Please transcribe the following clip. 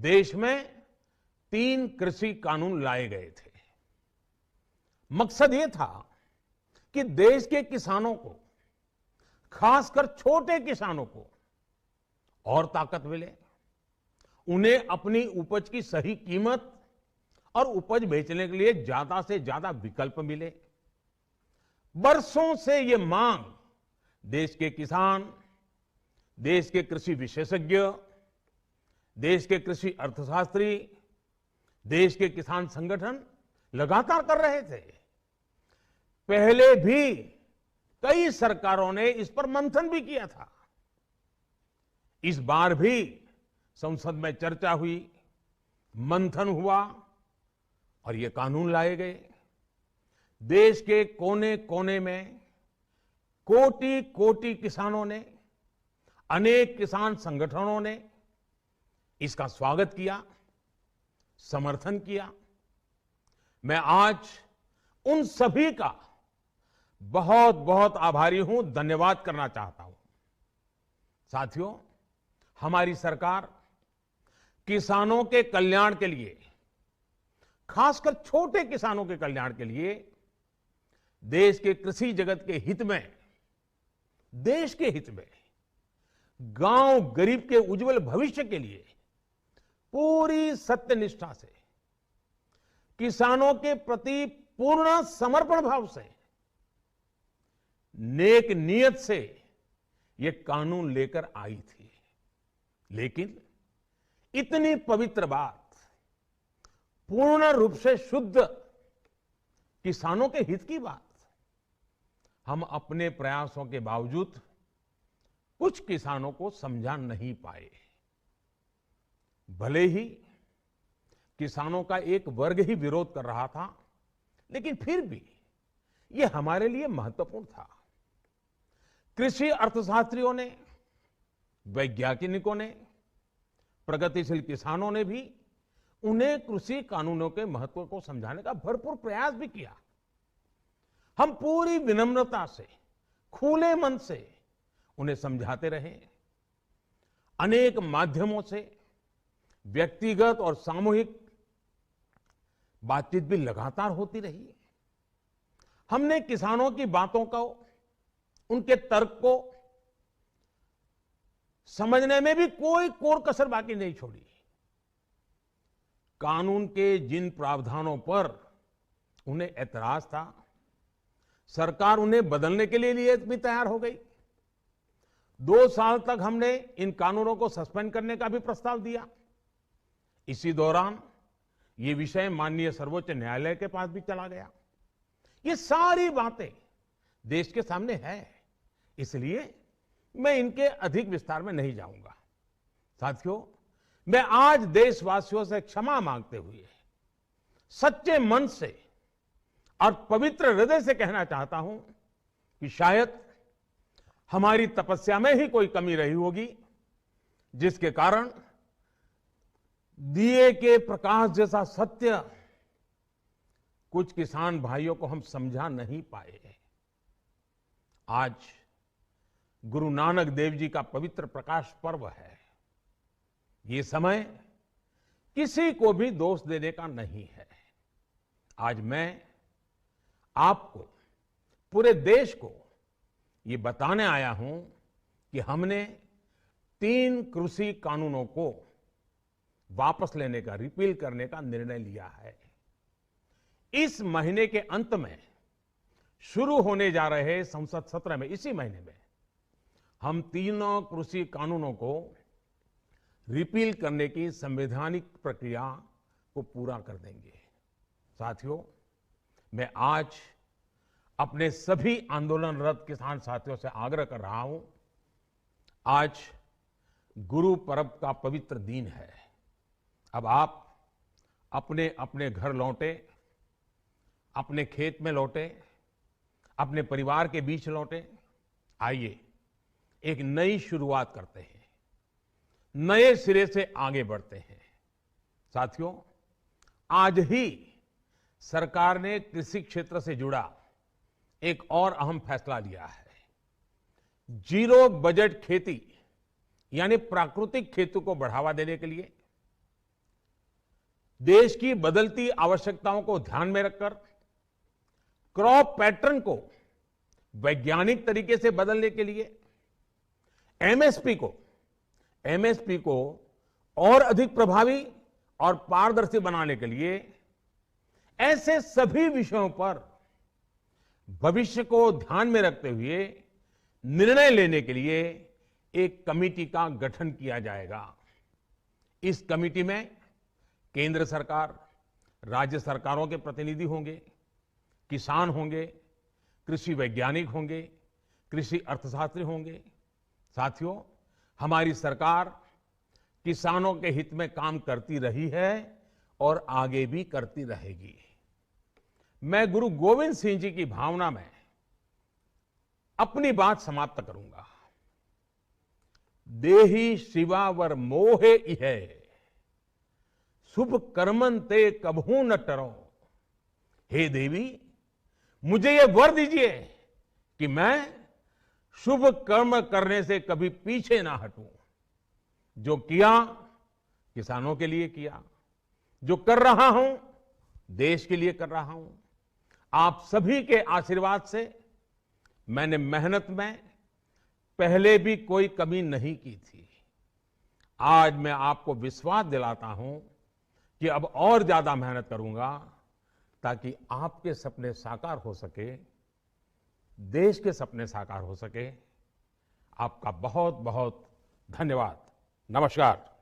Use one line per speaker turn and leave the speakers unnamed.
देश में 3 कृषि कानून लाए गए थे। मकसद ये था कि देश के किसानों को, खासकर छोटे किसानों को और ताकत मिले, उन्हें अपनी उपज की सही कीमत और उपज बेचने के लिए ज्यादा से ज्यादा विकल्प मिले। बरसों से ये मांग देश के किसान, देश के कृषि विशेषज्ञ, देश के कृषि अर्थशास्त्री, देश के किसान संगठन लगातार कर रहे थे। पहले भी कई सरकारों ने इस पर मंथन भी किया था। इस बार भी संसद में चर्चा हुई, मंथन हुआ और ये कानून लाए गए। देश के कोने कोने में कोटि कोटि किसानों ने, अनेक किसान संगठनों ने इसका स्वागत किया, समर्थन किया। मैं आज उन सभी का बहुत बहुत आभारी हूं, धन्यवाद करना चाहता हूं। साथियों, हमारी सरकार किसानों के कल्याण के लिए, खासकर छोटे किसानों के कल्याण के लिए, देश के कृषि जगत के हित में, देश के हित में, गांव गरीब के उज्जवल भविष्य के लिए पूरी सत्यनिष्ठा से, किसानों के प्रति पूर्ण समर्पण भाव से, नेक नियत से ये कानून लेकर आई थी। लेकिन इतनी पवित्र बात, पूर्ण रूप से शुद्ध किसानों के हित की बात, हम अपने प्रयासों के बावजूद कुछ किसानों को समझा नहीं पाए। भले ही किसानों का एक वर्ग ही विरोध कर रहा था, लेकिन फिर भी यह हमारे लिए महत्वपूर्ण था। कृषि अर्थशास्त्रियों ने, वैज्ञानिकों ने, प्रगतिशील किसानों ने भी उन्हें कृषि कानूनों के महत्व को समझाने का भरपूर प्रयास भी किया। हम पूरी विनम्रता से, खुले मन से उन्हें समझाते रहे। अनेक माध्यमों से व्यक्तिगत और सामूहिक बातचीत भी लगातार होती रही। हमने किसानों की बातों को, उनके तर्क को समझने में भी कोई कोर कसर बाकी नहीं छोड़ी। कानून के जिन प्रावधानों पर उन्हें ऐतराज था, सरकार उन्हें बदलने के लिए भी तैयार हो गई। 2 साल तक हमने इन कानूनों को सस्पेंड करने का भी प्रस्ताव दिया। इसी दौरान ये विषय माननीय सर्वोच्च न्यायालय के पास भी चला गया। ये सारी बातें देश के सामने है, इसलिए मैं इनके अधिक विस्तार में नहीं जाऊंगा। साथियों, मैं आज देशवासियों से क्षमा मांगते हुए सच्चे मन से और पवित्र हृदय से कहना चाहता हूं कि शायद हमारी तपस्या में ही कोई कमी रही होगी, जिसके कारण दिए के प्रकाश जैसा सत्य कुछ किसान भाइयों को हम समझा नहीं पाए। आज गुरु नानक देव जी का पवित्र प्रकाश पर्व है। ये समय किसी को भी दोष देने का नहीं है। आज मैं आपको, पूरे देश को ये बताने आया हूं कि हमने 3 कृषि कानूनों को वापस लेने का, रिपील करने का निर्णय लिया है। इस महीने के अंत में शुरू होने जा रहे संसद सत्र में, इसी महीने में, हम 3 कृषि कानूनों को रिपील करने की संवैधानिक प्रक्रिया को पूरा कर देंगे। साथियों, मैं आज अपने सभी आंदोलनरत किसान साथियों से आग्रह कर रहा हूं, आज गुरु पर्व का पवित्र दिन है। अब आप अपने अपने घर लौटे, अपने खेत में लौटे, अपने परिवार के बीच लौटे। आइए एक नई शुरुआत करते हैं, नए सिरे से आगे बढ़ते हैं। साथियों, आज ही सरकार ने कृषि क्षेत्र से जुड़ा एक और अहम फैसला लिया है। जीरो बजट खेती यानी प्राकृतिक खेती को बढ़ावा देने के लिए देश की बदलती आवश्यकताओं को ध्यान में रखकर क्रॉप पैटर्न को वैज्ञानिक तरीके से बदलने के लिए एमएसपी को और अधिक प्रभावी और पारदर्शी बनाने के लिए ऐसे सभी विषयों पर भविष्य को ध्यान में रखते हुए निर्णय लेने के लिए एक कमेटी का गठन किया जाएगा। इस कमेटी में केंद्र सरकार, राज्य सरकारों के प्रतिनिधि होंगे, किसान होंगे, कृषि वैज्ञानिक होंगे, कृषि अर्थशास्त्री होंगे। साथियों, हमारी सरकार किसानों के हित में काम करती रही है और आगे भी करती रहेगी। मैं गुरु गोविंद सिंह जी की भावना में अपनी बात समाप्त करूंगा। देहि शिवावर मोहे इहे, शुभ कर्मन ते कबहू न टरो। हे देवी, मुझे ये वर दीजिए कि मैं शुभ कर्म करने से कभी पीछे ना हटूं। जो किया किसानों के लिए किया, जो कर रहा हूं देश के लिए कर रहा हूं। आप सभी के आशीर्वाद से मैंने मेहनत में पहले भी कोई कमी नहीं की थी। आज मैं आपको विश्वास दिलाता हूं कि अब और ज्यादा मेहनत करूंगा ताकि आपके सपने साकार हो सके, देश के सपने साकार हो सके। आपका बहुत बहुत धन्यवाद। नमस्कार।